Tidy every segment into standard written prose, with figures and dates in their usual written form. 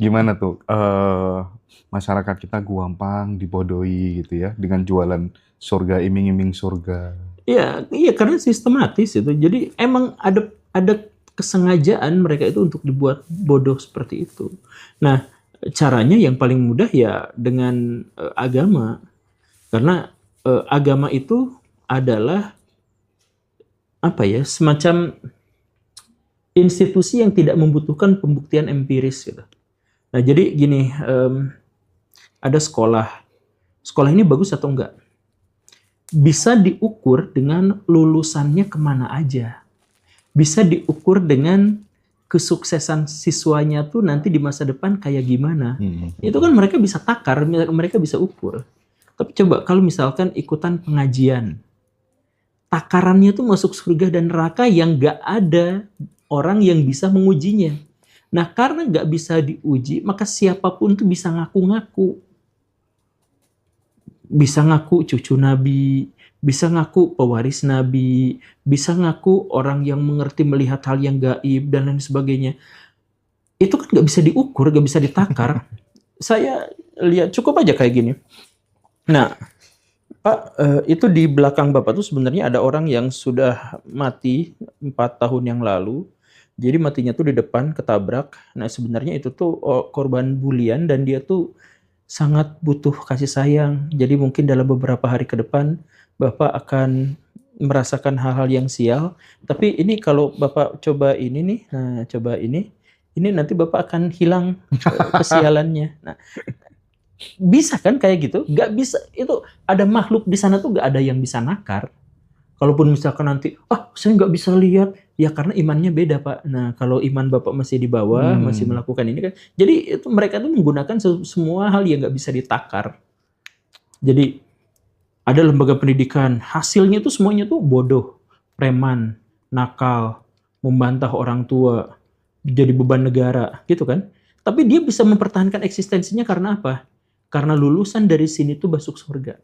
Gimana tuh, masyarakat kita gampang dibodohi gitu ya, dengan jualan surga, iming-iming surga. Iya, iya karena sistematis itu. Jadi emang ada kesengajaan mereka itu untuk dibuat bodoh seperti itu. Nah, caranya yang paling mudah ya dengan agama. Karena agama itu adalah apa ya, semacam institusi yang tidak membutuhkan pembuktian empiris gitu. Nah, jadi gini, ada sekolah. Sekolah ini bagus atau enggak? Bisa diukur dengan lulusannya kemana aja. Bisa diukur dengan kesuksesan siswanya tuh nanti di masa depan kayak gimana. Itu kan mereka bisa takar, mereka bisa ukur. Tapi coba kalau misalkan ikutan pengajian, takarannya tuh masuk surga dan neraka yang nggak ada orang yang bisa mengujinya. Nah, karena nggak bisa diuji, maka siapapun tuh bisa ngaku-ngaku. Bisa ngaku cucu Nabi, bisa ngaku pewaris Nabi, bisa ngaku orang yang mengerti melihat hal yang gaib, dan lain sebagainya. Itu kan nggak bisa diukur, nggak bisa ditakar. Saya lihat cukup aja kayak gini. Nah, Pak, itu di belakang Bapak tuh sebenarnya ada orang yang sudah mati 4 tahun yang lalu. Jadi matinya tuh di depan ketabrak. Nah, sebenarnya itu tuh korban bulian dan dia tuh sangat butuh kasih sayang. Jadi mungkin dalam beberapa hari ke depan Bapak akan merasakan hal-hal yang sial. Tapi ini kalau Bapak coba ini nih, nah coba ini nanti Bapak akan hilang kesialannya. Nah, bisa kan kayak gitu? Nggak bisa. Itu ada makhluk di sana tuh nggak ada yang bisa nakar. Kalaupun misalkan nanti, saya nggak bisa lihat, ya karena imannya beda Pak. Nah kalau iman Bapak masih di bawah, masih melakukan ini kan, jadi itu mereka tuh menggunakan semua hal yang nggak bisa ditakar. Jadi ada lembaga pendidikan, hasilnya tuh semuanya tuh bodoh, preman, nakal, membantah orang tua, jadi beban negara, gitu kan. Tapi dia bisa mempertahankan eksistensinya karena apa? Karena lulusan dari sini tuh masuk surga.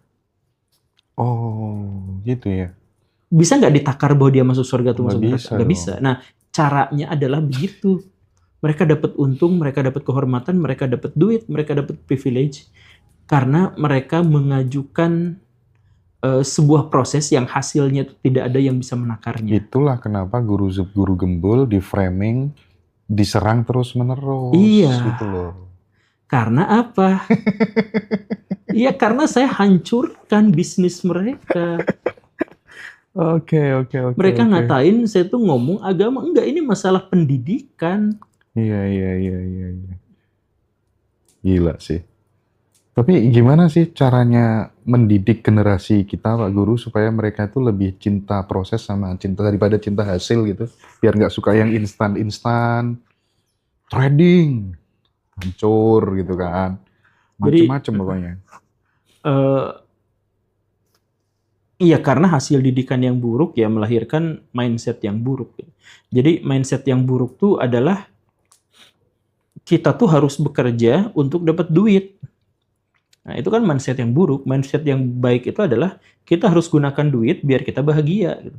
Oh, gitu ya? Bisa nggak ditakar bahwa dia masuk surga atau Nggak masuk neraka? bisa Nggak dong. bisa. Nah, caranya adalah begitu. Mereka dapat untung, mereka dapat kehormatan, mereka dapat duit, mereka dapat privilege. Karena mereka mengajukan sebuah proses yang hasilnya tidak ada yang bisa menakarnya. Itulah kenapa guru guru gembul di framing, diserang terus-menerus, Iya, gitu loh. karena apa? Iya, karena saya hancurkan bisnis mereka. Oke, oke, oke, Mereka oke. ngatain saya tuh ngomong agama. Enggak, ini masalah pendidikan. Iya, iya, iya, iya, iya. Gila sih. Tapi gimana sih caranya mendidik generasi kita, Pak Guru, supaya mereka itu lebih cinta proses sama cinta daripada cinta hasil gitu? Biar nggak suka yang instan-instan, trading, hancur gitu kan. Jadi, Macem-macem pokoknya. eh, iya, karena hasil didikan yang buruk ya melahirkan mindset yang buruk. Jadi mindset yang buruk tuh adalah kita tuh harus bekerja untuk dapat duit. Nah, itu kan mindset yang buruk. Mindset yang baik itu adalah kita harus gunakan duit biar kita bahagia, gitu.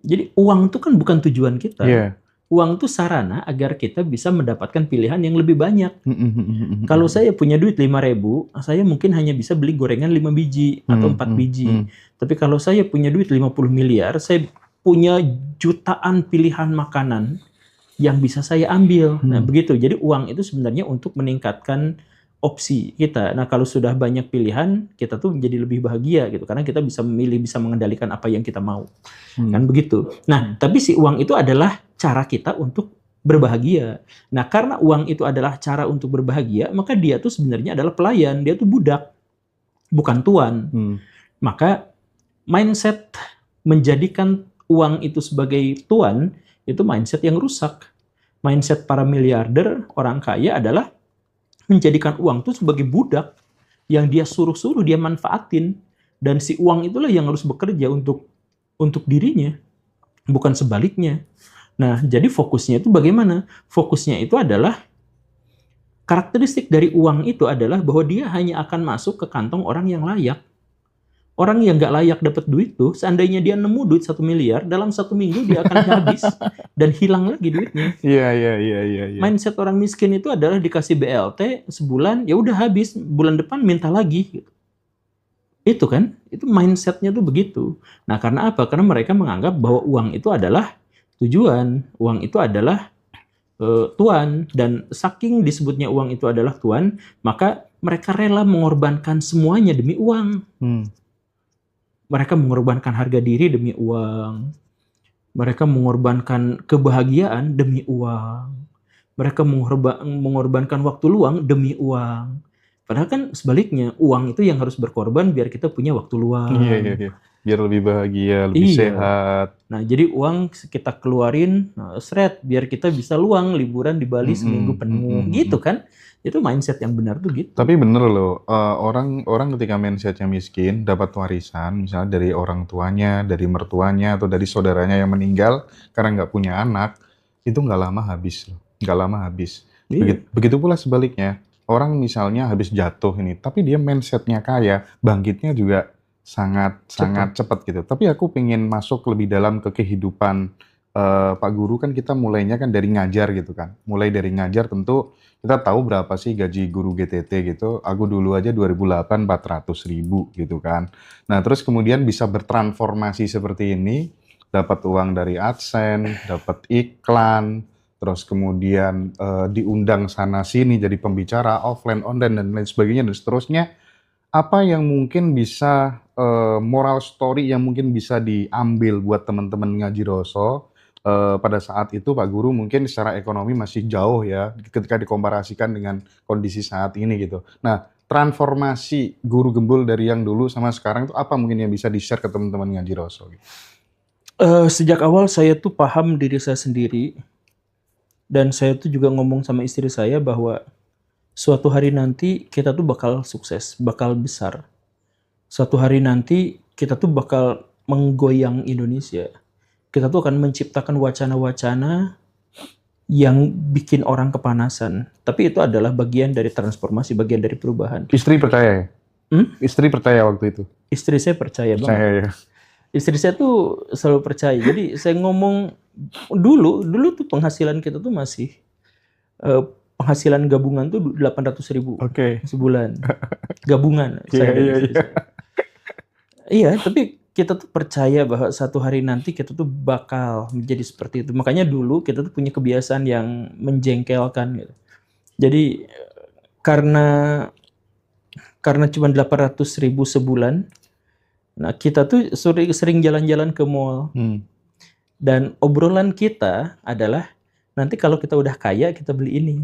Jadi uang itu kan bukan tujuan kita. Iya. Uang itu sarana agar kita bisa mendapatkan pilihan yang lebih banyak. Kalau saya punya duit 5.000, saya mungkin hanya bisa beli gorengan 5 biji atau 4 biji. Tapi kalau saya punya duit 50 miliar, saya punya jutaan pilihan makanan yang bisa saya ambil. Nah, begitu. Jadi uang itu sebenarnya untuk meningkatkan opsi kita. Nah, kalau sudah banyak pilihan, kita tuh menjadi lebih bahagia gitu karena kita bisa memilih, bisa mengendalikan apa yang kita mau. Kan begitu. Nah, tapi si uang itu adalah cara kita untuk berbahagia. Nah, karena uang itu adalah cara untuk berbahagia, maka dia tuh sebenarnya adalah pelayan, dia tuh budak, bukan tuan. Maka mindset menjadikan uang itu sebagai tuan, itu mindset yang rusak. Mindset para miliarder, orang kaya adalah menjadikan uang itu sebagai budak yang dia suruh-suruh, dia manfaatin. Dan si uang itulah yang harus bekerja untuk dirinya, bukan sebaliknya. Nah, jadi fokusnya itu bagaimana? Fokusnya itu adalah karakteristik dari uang itu adalah bahwa dia hanya akan masuk ke kantong orang yang layak. Orang yang nggak layak dapat duit tuh, seandainya dia nemu duit 1 miliar, dalam 1 minggu dia akan habis dan hilang lagi duitnya. Iya, iya, iya, iya, iya. Mindset orang miskin itu adalah dikasih BLT sebulan, ya udah habis, bulan depan minta lagi. Gitu. Itu kan, itu mindsetnya tuh begitu. Nah karena apa? Karena mereka menganggap bahwa uang itu adalah tujuan, uang itu adalah tuan, dan saking disebutnya uang itu adalah tuan, maka mereka rela mengorbankan semuanya demi uang. Mereka mengorbankan harga diri demi uang. Mereka mengorbankan kebahagiaan demi uang. Mereka mengorbankan waktu luang demi uang. Padahal kan sebaliknya, uang itu yang harus berkorban biar kita punya waktu luang. Iya, iya, iya. Biar lebih bahagia, lebih sehat. Nah, jadi uang kita keluarin, biar kita bisa luang liburan di Bali seminggu penuh, gitu kan? Itu mindset yang benar tuh gitu. Tapi bener loh, orang ketika mindsetnya miskin, dapat warisan, misalnya dari orang tuanya, dari mertuanya, atau dari saudaranya yang meninggal karena nggak punya anak, itu nggak lama habis loh, nggak lama habis. Iya. Begitu pula sebaliknya, orang misalnya habis jatuh ini, tapi dia mindsetnya kaya, bangkitnya juga sangat cepat gitu. Tapi aku pengen masuk lebih dalam ke kehidupan Pak Guru. Kan kita mulainya kan dari ngajar gitu kan. Mulai dari ngajar tentu kita tahu berapa sih gaji guru GTT gitu. Aku dulu aja 2008 400.000 gitu kan. Nah terus kemudian bisa bertransformasi seperti ini, dapat uang dari AdSense, dapat iklan, terus kemudian diundang sana sini jadi pembicara offline, online dan lain sebagainya dan seterusnya. Apa yang mungkin bisa moral story yang mungkin bisa diambil buat teman-teman Ngaji Roso pada saat itu Pak Guru mungkin secara ekonomi masih jauh ya ketika dikomparasikan dengan kondisi saat ini gitu. Nah, transformasi Guru Gembul dari yang dulu sama sekarang itu apa mungkin yang bisa di-share ke teman-teman Ngaji Roso gitu? Sejak awal saya tuh paham diri saya sendiri, dan saya tuh juga ngomong sama istri saya bahwa suatu hari nanti kita tuh bakal sukses, bakal besar. Suatu hari nanti kita tuh bakal menggoyang Indonesia. Kita tuh akan menciptakan wacana-wacana yang bikin orang kepanasan. Tapi itu adalah bagian dari transformasi, bagian dari perubahan. Istri percaya ya? Istri percaya waktu itu? Istri saya percaya banget. Percaya ya? Istri saya tuh selalu percaya. Jadi saya ngomong dulu tuh penghasilan kita tuh masih penghasilan gabungan tuh 800.000 sebulan. Gabungan. Iya, tapi kita tuh percaya bahwa satu hari nanti kita tuh bakal menjadi seperti itu. Makanya dulu kita tuh punya kebiasaan yang menjengkelkan gitu. Jadi karena cuma 800.000 sebulan, nah kita tuh sering jalan-jalan ke mall. Dan obrolan kita adalah nanti kalau kita udah kaya kita beli ini.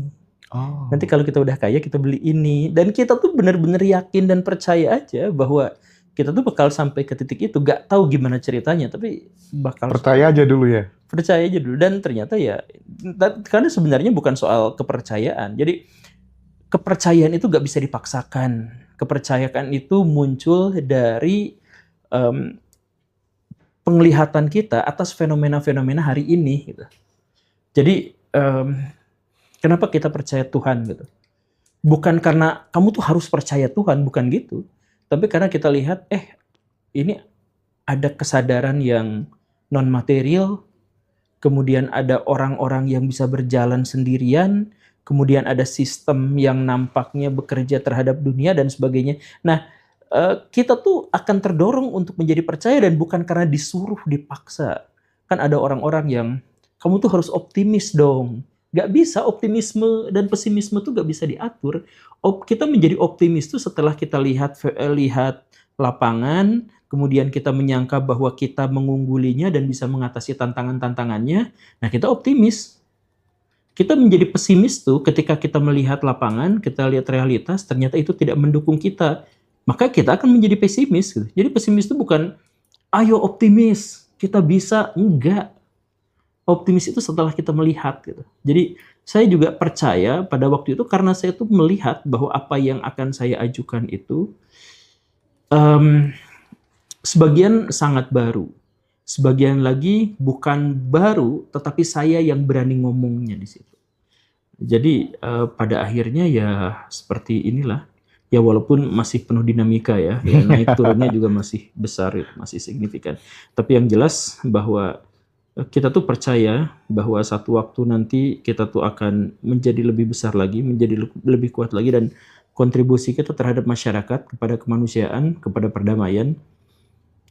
Nanti kalau kita udah kaya kita beli ini. Dan kita tuh benar-benar yakin dan percaya aja bahwa kita tuh bakal sampai ke titik itu. Gak tahu gimana ceritanya, tapi bakal percaya aja dulu ya. Percaya aja dulu. Dan ternyata ya, karena sebenarnya bukan soal kepercayaan. Jadi kepercayaan itu gak bisa dipaksakan. Kepercayaan itu muncul dari penglihatan kita atas fenomena-fenomena hari ini gitu. Jadi kenapa kita percaya Tuhan gitu? Bukan karena kamu tuh harus percaya Tuhan, bukan gitu. Tapi karena kita lihat, ini ada kesadaran yang non material, kemudian ada orang-orang yang bisa berjalan sendirian, kemudian ada sistem yang nampaknya bekerja terhadap dunia dan sebagainya. Nah, kita tuh akan terdorong untuk menjadi percaya dan bukan karena disuruh, dipaksa. Kan ada orang-orang yang kamu tuh harus optimis dong. Gak bisa, optimisme dan pesimisme tuh gak bisa diatur. Kita menjadi optimis tuh setelah kita lihat lapangan, kemudian kita menyangka bahwa kita mengunggulinya dan bisa mengatasi tantangan-tantangannya. Nah, kita optimis. Kita menjadi pesimis tuh ketika kita melihat lapangan, kita lihat realitas, ternyata itu tidak mendukung kita. Maka kita akan menjadi pesimis. Gitu. Jadi pesimis itu bukan, ayo optimis, kita bisa. Enggak. Optimis itu setelah kita melihat. Gitu. Jadi saya juga percaya pada waktu itu karena saya tuh melihat bahwa apa yang akan saya ajukan itu sebagian sangat baru. Sebagian lagi bukan baru, tetapi saya yang berani ngomongnya di situ. Jadi pada akhirnya ya seperti inilah. Ya walaupun masih penuh dinamika ya, ya naik turunnya juga masih besar, masih signifikan. Tapi yang jelas bahwa kita tuh percaya bahwa satu waktu nanti kita tuh akan menjadi lebih besar lagi, menjadi lebih kuat lagi, dan kontribusi kita terhadap masyarakat, kepada kemanusiaan, kepada perdamaian,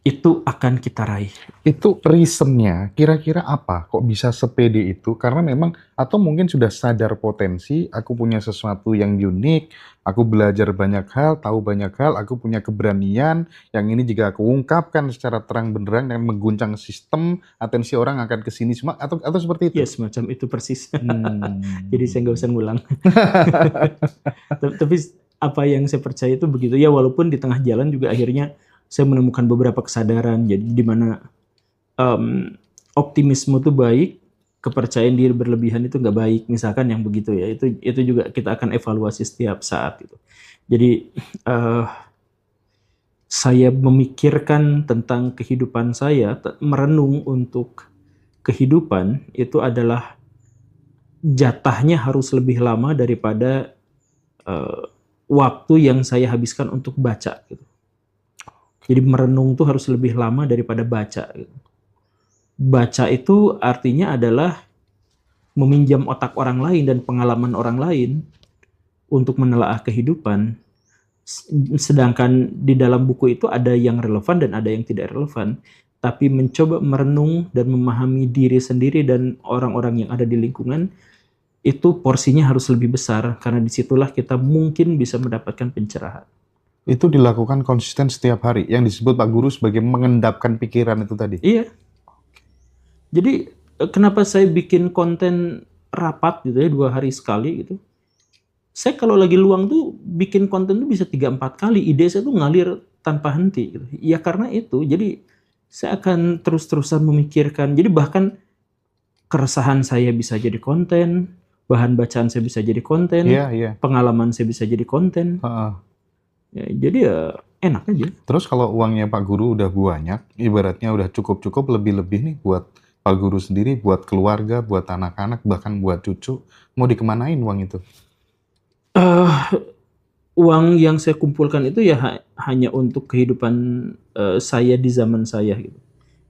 itu akan kita raih. Itu reasonnya kira-kira apa? Kok bisa sepede itu? Karena memang, atau mungkin sudah sadar potensi, aku punya sesuatu yang unik, aku belajar banyak hal, tahu banyak hal, aku punya keberanian, yang ini jika aku ungkapkan secara terang benderang yang mengguncang sistem, atensi orang akan ke sini semua, atau seperti itu? Ya semacam itu persis. Hmm. Jadi saya nggak usah ngulang. Tapi apa yang saya percaya itu begitu ya, walaupun di tengah jalan juga akhirnya saya menemukan beberapa kesadaran. Jadi di mana optimisme itu baik, kepercayaan diri berlebihan itu nggak baik, misalkan yang begitu ya. Itu juga kita akan evaluasi setiap saat gitu. Jadi saya memikirkan tentang kehidupan saya, merenung untuk kehidupan itu adalah jatahnya harus lebih lama daripada waktu yang saya habiskan untuk baca gitu. Jadi merenung tuh harus lebih lama daripada baca gitu. Baca itu artinya adalah meminjam otak orang lain dan pengalaman orang lain untuk menelaah kehidupan. Sedangkan di dalam buku itu ada yang relevan dan ada yang tidak relevan. Tapi mencoba merenung dan memahami diri sendiri dan orang-orang yang ada di lingkungan, itu porsinya harus lebih besar, karena disitulah kita mungkin bisa mendapatkan pencerahan. Itu dilakukan konsisten setiap hari, yang disebut Pak Guru sebagai mengendapkan pikiran itu tadi. Iya. Jadi kenapa saya bikin konten rapat gitu ya 2 hari sekali gitu. Saya kalau lagi luang tuh bikin konten tuh bisa 3-4 kali. Ide saya tuh ngalir tanpa henti gitu. Ya karena itu, jadi saya akan terus-terusan memikirkan. Jadi bahkan keresahan saya bisa jadi konten, bahan bacaan saya bisa jadi konten, pengalaman saya bisa jadi konten. Ya, jadi ya enak aja. Terus kalau uangnya Pak Guru udah banyak, ibaratnya udah cukup-cukup, lebih-lebih nih buat Pak Guru sendiri, buat keluarga, buat anak-anak, bahkan buat cucu, mau dikemanain uang itu? Uang yang saya kumpulkan itu ya hanya untuk kehidupan saya di zaman saya gitu.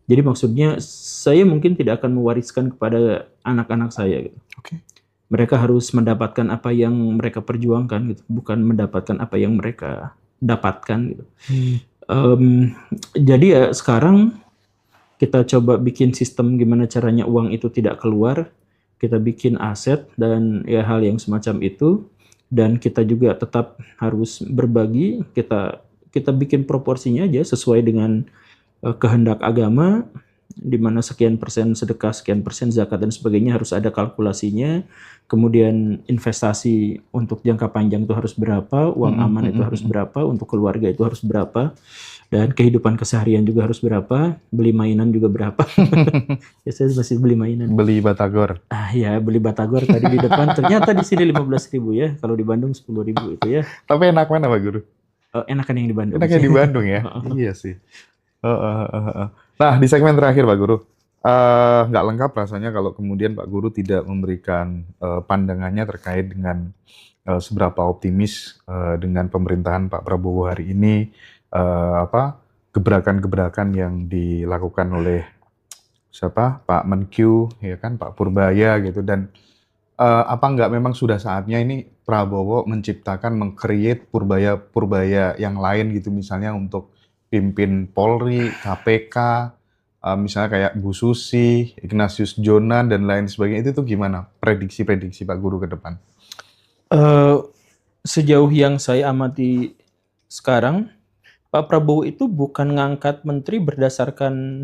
Jadi maksudnya saya mungkin tidak akan mewariskan kepada anak-anak saya gitu. Mereka harus mendapatkan apa yang mereka perjuangkan gitu, bukan mendapatkan apa yang mereka dapatkan gitu. Jadi ya sekarang kita coba bikin sistem gimana caranya uang itu tidak keluar. Kita bikin aset dan ya hal yang semacam itu, dan kita juga tetap harus berbagi. Kita bikin proporsinya aja sesuai dengan kehendak agama, di mana sekian persen sedekah, sekian persen zakat dan sebagainya, harus ada kalkulasinya. Kemudian investasi untuk jangka panjang itu harus berapa, uang aman itu harus berapa, untuk keluarga itu harus berapa, dan kehidupan keseharian juga harus berapa, beli mainan juga berapa. Ya saya masih beli mainan. Beli batagor. Ya beli batagor tadi di depan, ternyata di sini 15.000 ya, kalau di Bandung 10.000 itu ya. Tapi enak mana Pak Guru? Enakan yang di Bandung. Enak yang di Bandung ya? Iya sih. Nah, di segmen terakhir Pak Guru, nggak lengkap rasanya kalau kemudian Pak Guru tidak memberikan pandangannya terkait dengan seberapa optimis dengan pemerintahan Pak Prabowo hari ini, gebrakan-gebrakan yang dilakukan oleh Pak Menkyu, ya kan, Pak Purbaya gitu, dan apa nggak memang sudah saatnya ini Prabowo menciptakan, meng-create Purbaya yang lain gitu, misalnya untuk pimpin Polri, KPK, misalnya kayak Bu Susi, Ignatius Jonan, dan lain sebagainya. Itu tuh gimana prediksi-prediksi Pak Guru ke depan? Sejauh yang saya amati sekarang, Pak Prabowo itu bukan ngangkat menteri berdasarkan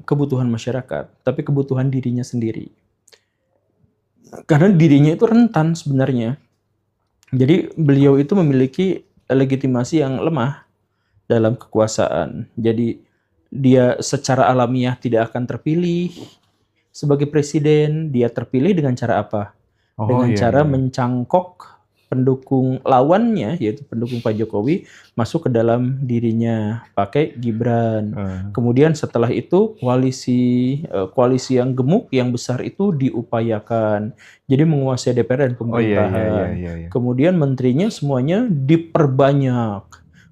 kebutuhan masyarakat, tapi kebutuhan dirinya sendiri. Karena dirinya itu rentan sebenarnya. Jadi beliau itu memiliki legitimasi yang lemah dalam kekuasaan. Jadi dia secara alamiah tidak akan terpilih sebagai presiden. Dia terpilih dengan cara apa? Dengan cara mencangkok pendukung lawannya, yaitu pendukung Pak Jokowi, masuk ke dalam dirinya pakai Gibran. Kemudian setelah itu koalisi yang gemuk, yang besar itu diupayakan. Jadi menguasai DPR dan pemerintahan. Iya. Kemudian menterinya semuanya diperbanyak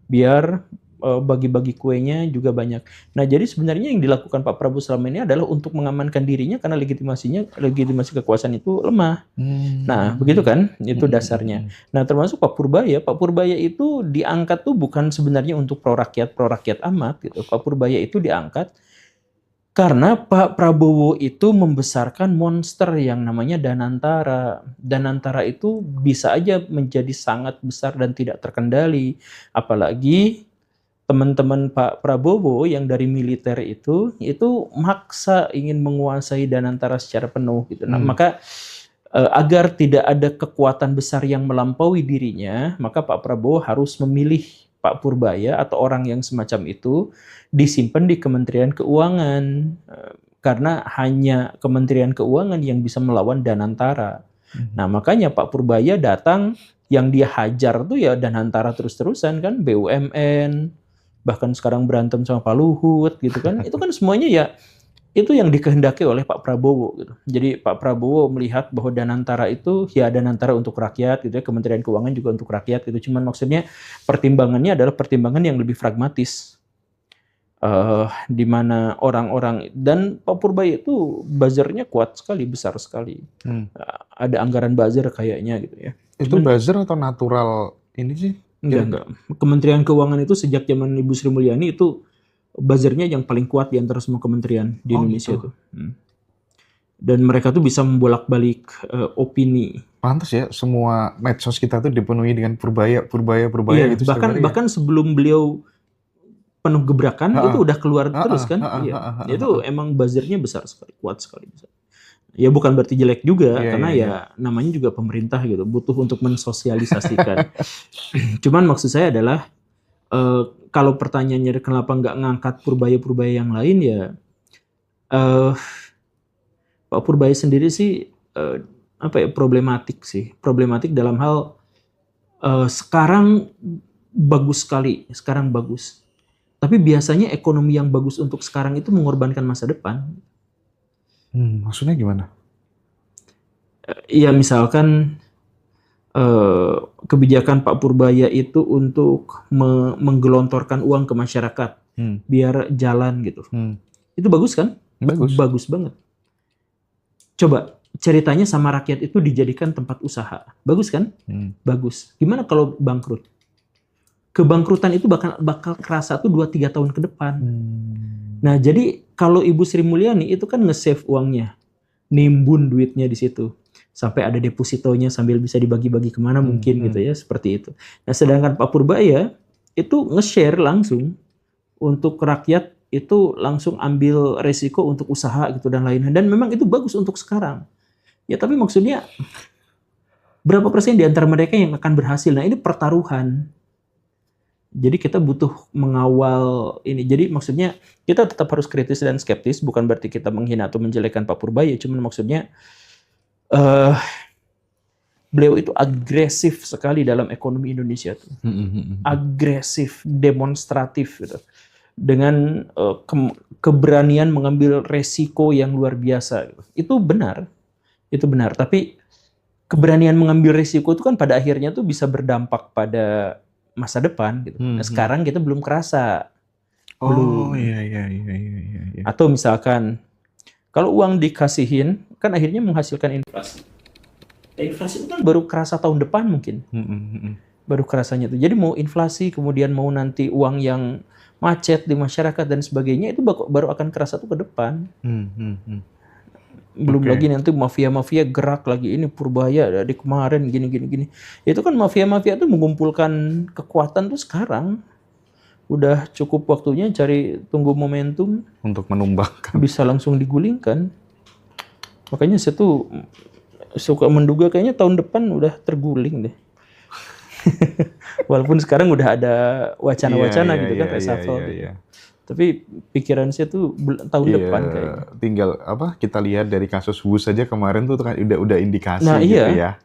biar bagi-bagi kuenya juga banyak. Nah, jadi sebenarnya yang dilakukan Pak Prabowo selama ini adalah untuk mengamankan dirinya karena legitimasi kekuasaan itu lemah. Nah, begitu kan? Itu dasarnya. Nah, termasuk Pak Purbaya. Pak Purbaya itu diangkat tuh bukan sebenarnya untuk pro rakyat amat gitu. Pak Purbaya itu diangkat karena Pak Prabowo itu membesarkan monster yang namanya Danantara. Danantara itu bisa aja menjadi sangat besar dan tidak terkendali. Apalagi teman-teman Pak Prabowo yang dari militer itu maksa ingin menguasai Danantara secara penuh gitu. Nah, maka agar tidak ada kekuatan besar yang melampaui dirinya, maka Pak Prabowo harus memilih Pak Purbaya atau orang yang semacam itu disimpan di Kementerian Keuangan. Karena hanya Kementerian Keuangan yang bisa melawan Danantara. Nah, makanya Pak Purbaya datang, yang dia hajar tuh ya Danantara terus-terusan kan, BUMN, bahkan sekarang berantem sama Pak Luhut gitu kan. Itu kan semuanya ya itu yang dikehendaki oleh Pak Prabowo gitu. Jadi Pak Prabowo melihat bahwa Danantara itu ya Danantara untuk rakyat gitu ya, Kementerian Keuangan juga untuk rakyat gitu. Cuman maksudnya pertimbangannya adalah pertimbangan yang lebih pragmatis. Di mana orang-orang, dan Pak Purbaya itu buzzernya kuat sekali, besar sekali. Ada anggaran buzzer kayaknya gitu ya. Itu buzzer atau natural ini sih? Enggak. Kementerian Keuangan itu sejak zaman Ibu Sri Mulyani itu buzzernya yang paling kuat di antara semua kementerian di Indonesia gitu. tuh. Dan mereka tuh bisa membolak-balik opini. Pantas ya, semua medsos kita tuh dipenuhi dengan Purbaya Iya, gitu. bahkan sebelum beliau penuh gebrakan itu udah keluar terus kan. Itu emang buzzernya besar sekali, kuat sekali. Ya bukan berarti jelek juga, karena ya namanya juga pemerintah gitu, butuh untuk mensosialisasikan. Cuman maksud saya adalah kalau pertanyaannya kenapa nggak ngangkat Purbaya yang lain ya, Pak Purbaya sendiri sih problematik dalam hal sekarang bagus sekali, sekarang bagus. Tapi biasanya ekonomi yang bagus untuk sekarang itu mengorbankan masa depan. Maksudnya gimana? Ya misalkan kebijakan Pak Purbaya itu untuk menggelontorkan uang ke masyarakat biar jalan gitu. Itu bagus kan? Bagus banget. Coba ceritanya sama rakyat itu dijadikan tempat usaha. Bagus kan? Bagus. Gimana kalau bangkrut? Kebangkrutan itu bakal kerasa tuh 2-3 tahun ke depan. Nah, jadi kalau Ibu Sri Mulyani itu kan nge-save uangnya, nimbun duitnya di situ, sampai ada depositonya sambil bisa dibagi-bagi kemana mungkin gitu ya, seperti itu. Nah, sedangkan Pak Purbaya itu nge-share langsung untuk rakyat, itu langsung ambil resiko untuk usaha gitu dan lainnya. Dan memang itu bagus untuk sekarang. Ya, tapi maksudnya berapa persen di antara mereka yang akan berhasil? Nah, ini pertaruhan. Jadi kita butuh mengawal ini. Jadi maksudnya kita tetap harus kritis dan skeptis. Bukan berarti kita menghina atau menjelekkan Pak Purbaya. Cuman maksudnya beliau itu agresif sekali dalam ekonomi Indonesia tuh. Agresif, demonstratif gitu. Dengan keberanian mengambil resiko yang luar biasa. Itu benar. Tapi keberanian mengambil resiko itu kan pada akhirnya tuh bisa berdampak pada masa depan gitu. Nah, sekarang kita belum kerasa. Belum. Iya. Atau misalkan kalau uang dikasihin kan akhirnya menghasilkan inflasi. Inflasi itu kan baru kerasa tahun depan mungkin. Baru kerasanya tuh. Jadi mau inflasi kemudian mau nanti uang yang macet di masyarakat dan sebagainya itu baru akan kerasa tuh ke depan. Belum lagi nanti mafia-mafia gerak lagi, ini Purbaya dari kemarin gini. Itu kan mafia-mafia tuh mengumpulkan kekuatan tuh sekarang. Udah cukup waktunya tunggu momentum untuk menumbangkan. Bisa langsung digulingkan. Makanya saya tuh suka menduga kayaknya tahun depan udah terguling deh. Walaupun sekarang udah ada wacana-wacana gitu kan, reshuffle gitu. Tapi pikiran saya tuh tahun depan kayaknya. Tinggal kita lihat dari kasus WU saja kemarin tuh kan udah indikasi nah, gitu ya.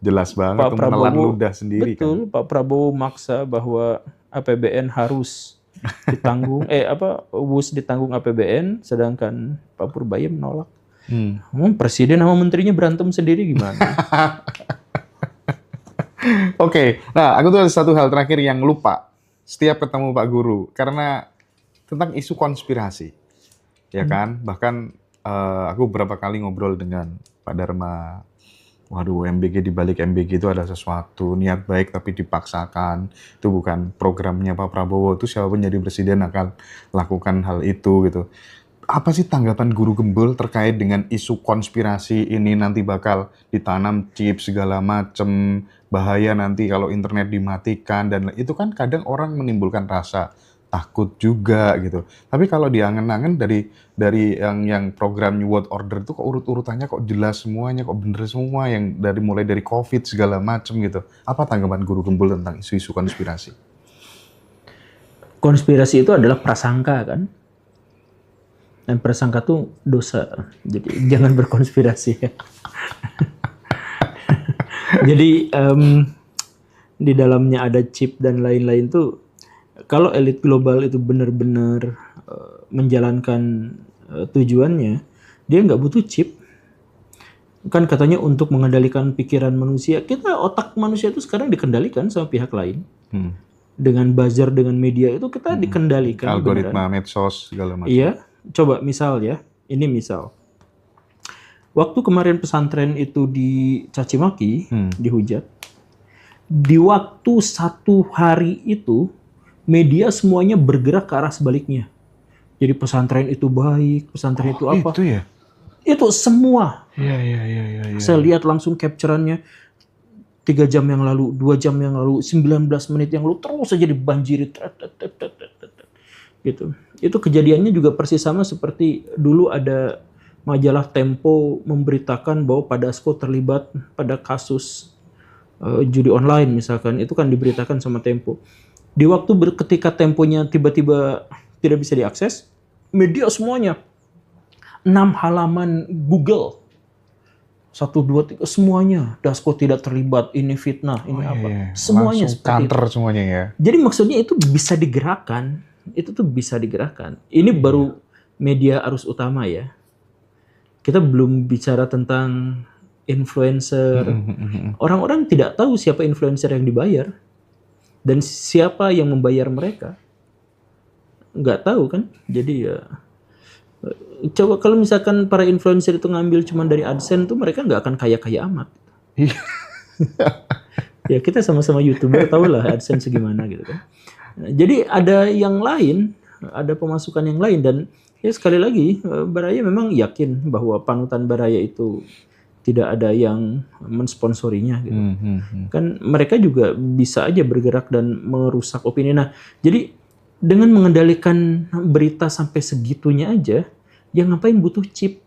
Jelas banget, Pak tuh menelan Prabowo, ludah sendiri kan. betul, Pak Prabowo maksa bahwa APBN harus ditanggung, WUS ditanggung APBN, sedangkan Pak Purbaya menolak. Presiden sama menterinya berantem sendiri gimana? Oke, nah aku tuh ada satu hal terakhir yang lupa setiap ketemu Pak Guru, karena tentang isu konspirasi, ya kan? Bahkan aku beberapa kali ngobrol dengan Pak Dharma, waduh MBG, di balik MBG itu ada sesuatu, niat baik tapi dipaksakan, itu bukan programnya Pak Prabowo, itu siapapun jadi presiden akan lakukan hal itu gitu. Apa sih tanggapan Guru Gembul terkait dengan isu konspirasi ini, nanti bakal ditanam chip segala macem, bahaya nanti kalau internet dimatikan, dan itu kan kadang orang menimbulkan rasa takut juga gitu. Tapi kalau diangen-angen dari yang program New World Order itu kok urut-urutannya kok jelas semuanya, kok bener semua, yang mulai dari COVID segala macem gitu. Apa tanggapan Guru Gembul tentang isu-isu konspirasi? Konspirasi itu adalah prasangka kan? Dan prasangka tuh dosa. Jadi jangan berkonspirasi. Jadi di dalamnya ada chip dan lain-lain tuh, kalau elit global itu benar-benar menjalankan tujuannya, dia nggak butuh chip. Kan katanya untuk mengendalikan pikiran manusia, otak manusia itu sekarang dikendalikan sama pihak lain. Dengan buzzer, dengan media itu kita dikendalikan. Algoritma, medsos, segala macam. Iya. Coba misal ya, ini misal. Waktu kemarin pesantren itu dicaci maki, dihujat. Di waktu 1 hari itu, media semuanya bergerak ke arah sebaliknya. Jadi pesantren itu baik, pesantren itu apa? Itu ya? Itu semua. Iya. Saya lihat langsung capture-annya 3 jam yang lalu, 2 jam yang lalu, 19 menit yang lalu, terus saja dibanjiri. Gitu. Itu kejadiannya juga persis sama seperti dulu ada majalah Tempo memberitakan bahwa Pak Dasko terlibat pada kasus judi online misalkan, itu kan diberitakan sama Tempo. Di waktu ketika Temponya tiba-tiba tidak bisa diakses, media semuanya 6 halaman Google, 1, 2, 3 semuanya Dasko tidak terlibat, ini fitnah, ini apa? Iya. Semuanya Langsung seperti counter itu. semuanya ya. Jadi maksudnya itu bisa digerakkan. Itu tuh bisa digerakkan. Ini baru media arus utama ya. Kita belum bicara tentang influencer. Orang-orang tidak tahu siapa influencer yang dibayar dan siapa yang membayar mereka. Nggak tahu kan. Jadi ya, coba kalau misalkan para influencer itu ngambil cuma dari AdSense tuh, mereka nggak akan kaya-kaya amat. Ya kita sama-sama YouTuber, tahu lah AdSense gimana gitu kan. Jadi ada yang lain, ada pemasukan yang lain, dan ya sekali lagi Baraya memang yakin bahwa panutan Baraya itu tidak ada yang mensponsorinya gitu. Kan mereka juga bisa aja bergerak dan merusak opini. Nah, jadi dengan mengendalikan berita sampai segitunya aja, ya ngapain butuh chip?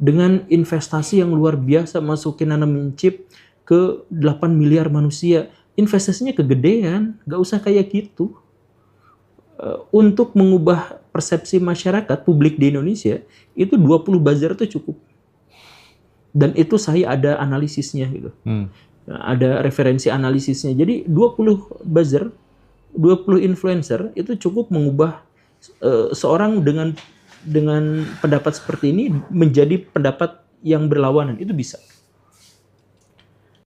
Dengan investasi yang luar biasa, masukin nanamin chip ke 8 miliar manusia, investasinya kegedean, nggak usah kayak gitu. Untuk mengubah persepsi masyarakat publik di Indonesia, itu 20 buzzer itu cukup. Dan itu saya ada analisisnya gitu. Ada referensi analisisnya. Jadi 20 buzzer, 20 influencer itu cukup mengubah seorang dengan pendapat seperti ini menjadi pendapat yang berlawanan. Itu bisa.